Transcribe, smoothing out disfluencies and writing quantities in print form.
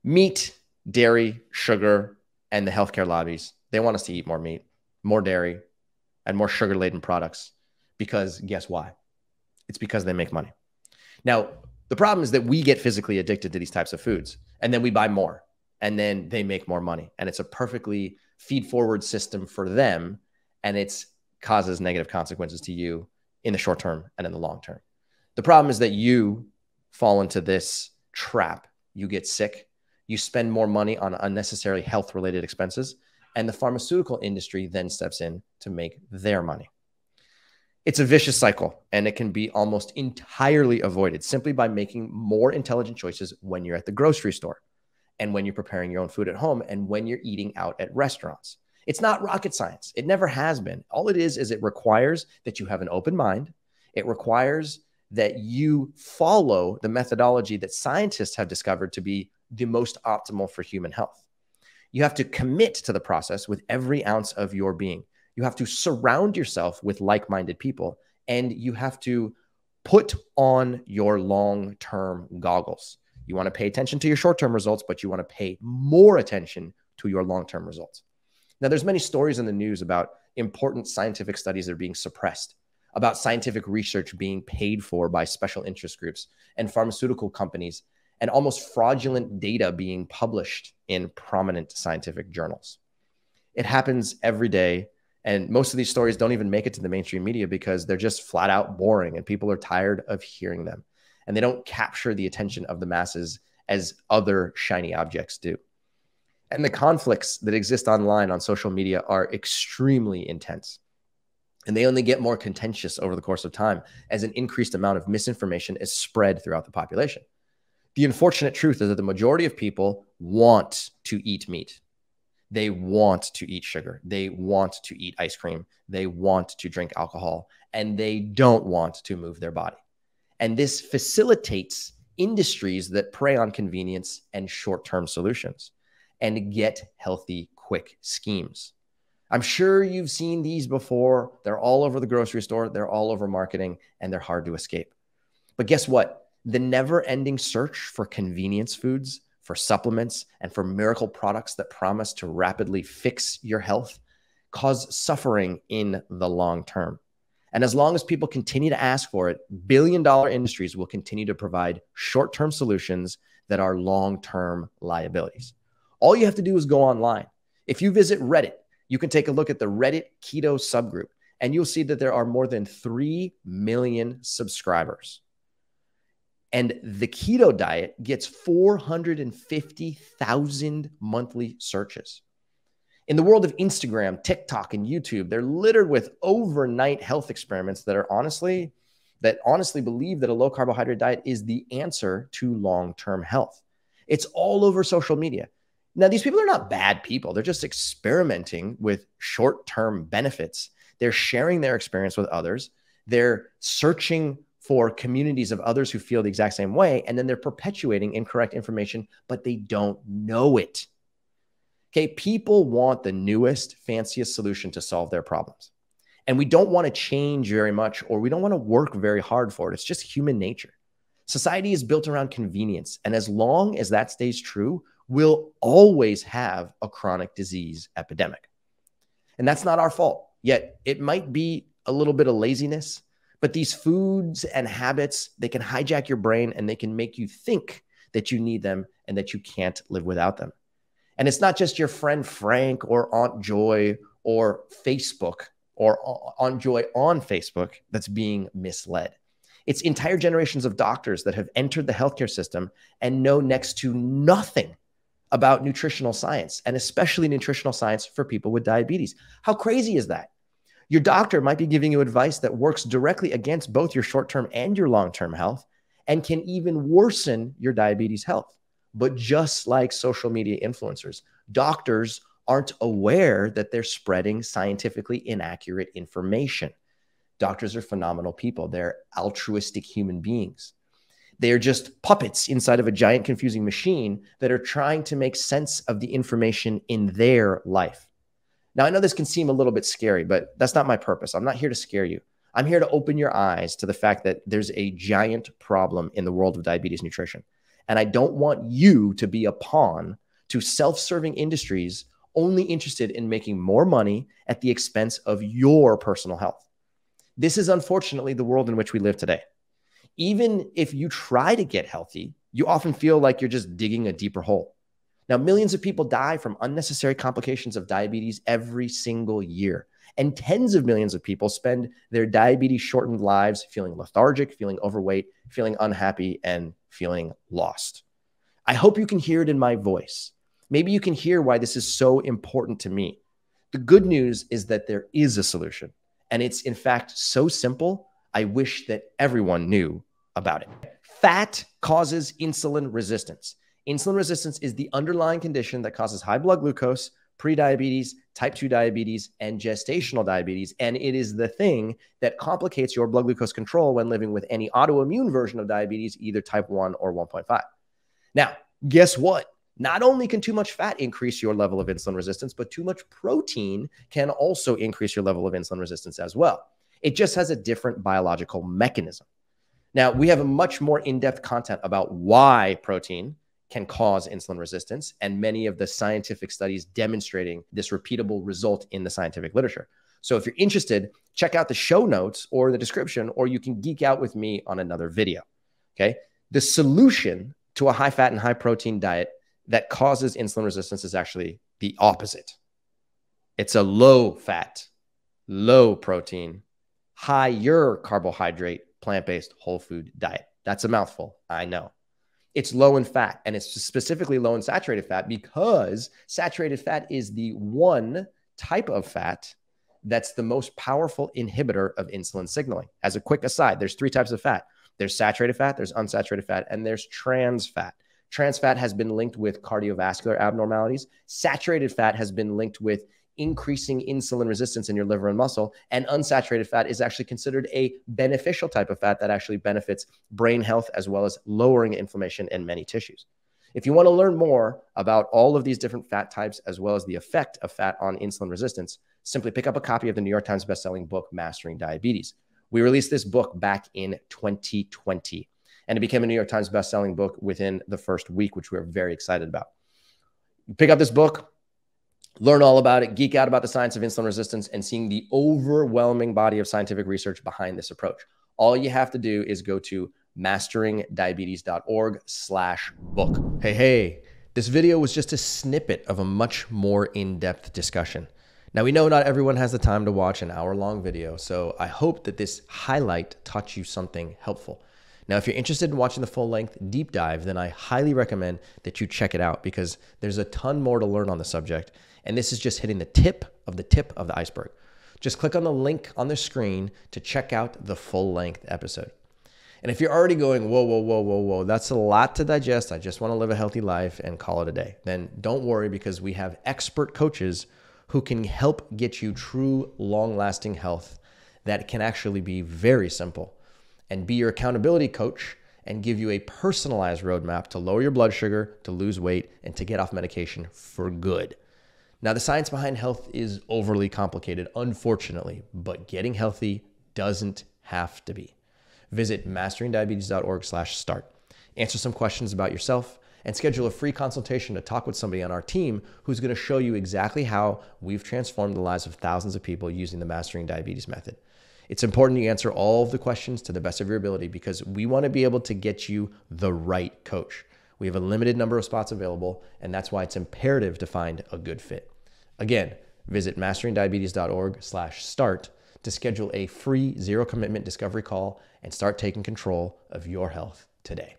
Meat, dairy, sugar, and the healthcare lobbies, they want us to eat more meat, more dairy, and more sugar-laden products because guess why? It's because they make money. Now, the problem is that we get physically addicted to these types of foods, and then we buy more, and then they make more money. And it's a perfectly feed-forward system for them, and it causes negative consequences to you in the short term and in the long term. The problem is that you fall into this trap. You get sick. You spend more money on unnecessary health-related expenses, and the pharmaceutical industry then steps in to make their money. It's a vicious cycle, and it can be almost entirely avoided simply by making more intelligent choices when you're at the grocery store and when you're preparing your own food at home and when you're eating out at restaurants. It's not rocket science. It never has been. All it is it requires that you have an open mind. It requires that you follow the methodology that scientists have discovered to be the most optimal for human health. You have to commit to the process with every ounce of your being. You have to surround yourself with like-minded people, and you have to put on your long-term goggles. You want to pay attention to your short-term results, but you want to pay more attention to your long-term results. Now, there's many stories in the news about important scientific studies that are being suppressed, about scientific research being paid for by special interest groups and pharmaceutical companies, and almost fraudulent data being published in prominent scientific journals. It happens every day. And most of these stories don't even make it to the mainstream media because they're just flat out boring and people are tired of hearing them. And they don't capture the attention of the masses as other shiny objects do. And the conflicts that exist online on social media are extremely intense. And they only get more contentious over the course of time as an increased amount of misinformation is spread throughout the population. The unfortunate truth is that the majority of people want to eat meat. They want to eat sugar. They want to eat ice cream. They want to drink alcohol, and they don't want to move their body. And this facilitates industries that prey on convenience and short-term solutions and get healthy, quick schemes. I'm sure you've seen these before. They're all over the grocery store. They're all over marketing, and they're hard to escape. But guess what? The never-ending search for convenience foods, for supplements, and for miracle products that promise to rapidly fix your health cause suffering in the long term. And as long as people continue to ask for it, billion-dollar industries will continue to provide short-term solutions that are long-term liabilities. All you have to do is go online. If you visit Reddit, you can take a look at the Reddit keto subgroup, and you'll see that there are more than 3 million subscribers. And the keto diet gets 450,000 monthly searches. In the world of Instagram, TikTok, and YouTube, they're littered with overnight health experiments that honestly believe that a low carbohydrate diet is the answer to long-term health. It's all over social media. Now, these people are not bad people. They're just experimenting with short-term benefits. They're sharing their experience with others. They're searching for communities of others who feel the exact same way, and then they're perpetuating incorrect information, but they don't know it. Okay, people want the newest, fanciest solution to solve their problems. And we don't want to change very much, or we don't want to work very hard for it. It's just human nature. Society is built around convenience, and as long as that stays true, we'll always have a chronic disease epidemic. And that's not our fault. Yet it might be a little bit of laziness, but these foods and habits, they can hijack your brain and they can make you think that you need them and that you can't live without them. And it's not just your friend Frank or Aunt Joy or Facebook or Aunt Joy on Facebook that's being misled. It's entire generations of doctors that have entered the healthcare system and know next to nothing about nutritional science, and especially nutritional science for people with diabetes. How crazy is that? Your doctor might be giving you advice that works directly against both your short-term and your long-term health and can even worsen your diabetes health. But just like social media influencers, doctors aren't aware that they're spreading scientifically inaccurate information. Doctors are phenomenal people. They're altruistic human beings. They're just puppets inside of a giant confusing machine that are trying to make sense of the information in their life. Now, I know this can seem a little bit scary, but that's not my purpose. I'm not here to scare you. I'm here to open your eyes to the fact that there's a giant problem in the world of diabetes nutrition. And I don't want you to be a pawn to self-serving industries only interested in making more money at the expense of your personal health. This is unfortunately the world in which we live today. Even if you try to get healthy, you often feel like you're just digging a deeper hole. Now, millions of people die from unnecessary complications of diabetes every single year. And tens of millions of people spend their diabetes-shortened lives feeling lethargic, feeling overweight, feeling unhappy, and feeling lost. I hope you can hear it in my voice. Maybe you can hear why this is so important to me. The good news is that there is a solution. And it's, in fact, so simple, I wish that everyone knew about it. Fat causes insulin resistance. Insulin resistance is the underlying condition that causes high blood glucose, prediabetes, type 2 diabetes, and gestational diabetes. And it is the thing that complicates your blood glucose control when living with any autoimmune version of diabetes, either type 1 or 1.5. Now, guess what? Not only can too much fat increase your level of insulin resistance, but too much protein can also increase your level of insulin resistance as well. It just has a different biological mechanism. Now, we have a much more in-depth content about why protein can cause insulin resistance, and many of the scientific studies demonstrating this repeatable result in the scientific literature. So if you're interested, check out the show notes or the description, or you can geek out with me on another video, okay? The solution to a high-fat and high-protein diet that causes insulin resistance is actually the opposite. It's a low-fat, low-protein, higher carbohydrate, plant-based whole food diet. That's a mouthful, I know. It's low in fat, and it's specifically low in saturated fat because saturated fat is the one type of fat that's the most powerful inhibitor of insulin signaling. As a quick aside, there's three types of fat. There's saturated fat, there's unsaturated fat, and there's trans fat. Trans fat has been linked with cardiovascular abnormalities. Saturated fat has been linked with increasing insulin resistance in your liver and muscle, and unsaturated fat is actually considered a beneficial type of fat that actually benefits brain health as well as lowering inflammation in many tissues. If you want to learn more about all of these different fat types as well as the effect of fat on insulin resistance, simply pick up a copy of the New York Times bestselling book, Mastering Diabetes. We released this book back in 2020, and it became a New York Times bestselling book within the first week, which we're very excited about. Pick up this book, learn all about it, geek out about the science of insulin resistance, and seeing the overwhelming body of scientific research behind this approach. All you have to do is go to masteringdiabetes.org/book. Hey, this video was just a snippet of a much more in-depth discussion. Now, we know not everyone has the time to watch an hour-long video, so I hope that this highlight taught you something helpful. Now, if you're interested in watching the full-length deep dive, then I highly recommend that you check it out because there's a ton more to learn on the subject. And this is just hitting the tip of the iceberg. Just click on the link on the screen to check out the full-length episode. And if you're already going, whoa, that's a lot to digest, I just want to live a healthy life and call it a day, then don't worry because we have expert coaches who can help get you true, long-lasting health that can actually be very simple and be your accountability coach and give you a personalized roadmap to lower your blood sugar, to lose weight, and to get off medication for good. Now, the science behind health is overly complicated, unfortunately, but getting healthy doesn't have to be. Visit masteringdiabetes.org/start. Answer some questions about yourself and schedule a free consultation to talk with somebody on our team who's going to show you exactly how we've transformed the lives of thousands of people using the Mastering Diabetes method. It's important you answer all of the questions to the best of your ability because we want to be able to get you the right coach. We have a limited number of spots available, and that's why it's imperative to find a good fit. Again, visit masteringdiabetes.org/start to schedule a free zero commitment discovery call and start taking control of your health today.